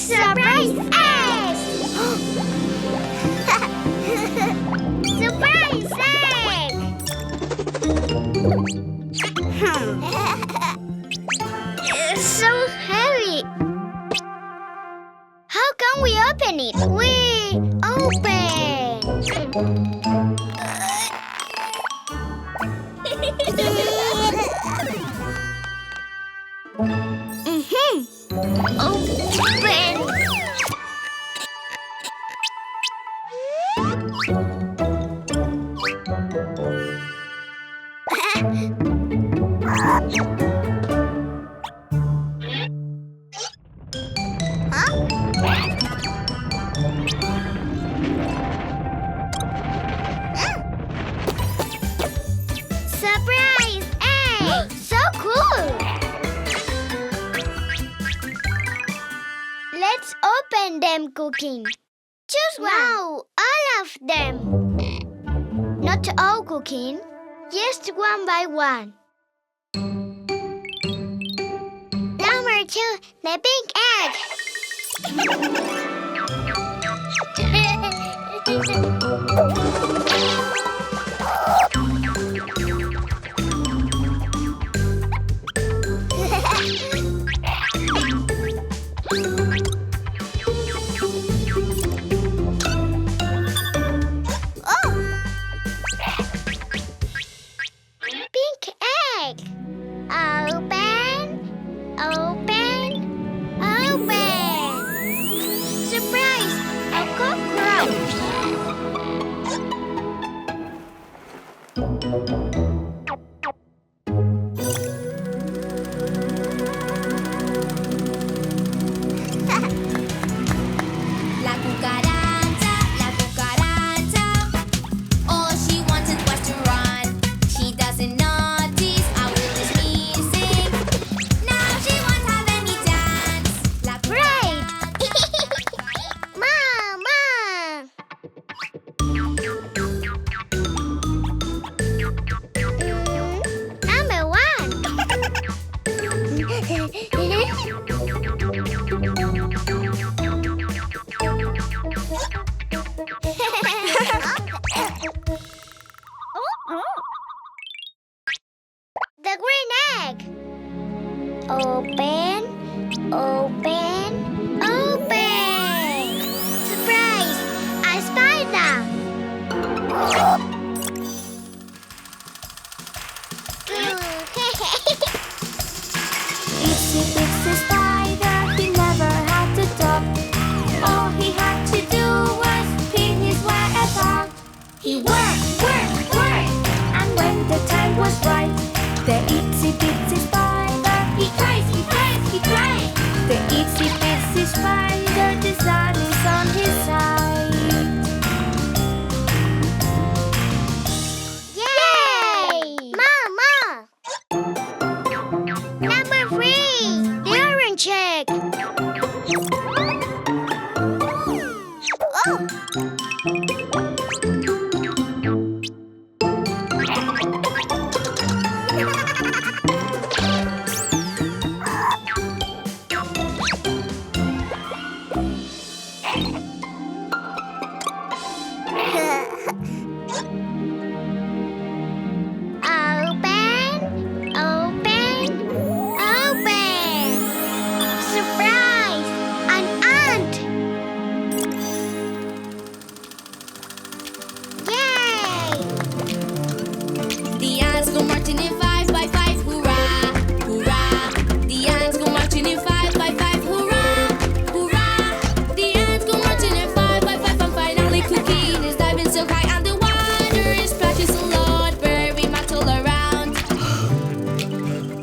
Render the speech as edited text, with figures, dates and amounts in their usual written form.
Surprise egg! Surprise egg! It's so heavy. How can we open it? We open. Open. Surprise egg! So cool! Let's open them, Cuquin. Choose one. No, all of them. Not all, Cuquin. Just one by one. Number 2, the pink Pink egg. Open, open, open. Surprise! A cockroach. La cucaracha, all she wanted was to run. She doesn't notice how it is missing. Now she won't have any dance. La Right! Mama! Number 1. The green egg. Open, open, open. Surprise! A spider. Itsy bitsy spider, he never had to talk. All he had to do was pin his web up. He worked, and when the time was right, the itsy bitsy spider, he cries. The itsy bitsy spider, the sun is on his side. Yay! Mama! Number 3. The orange egg. Oh!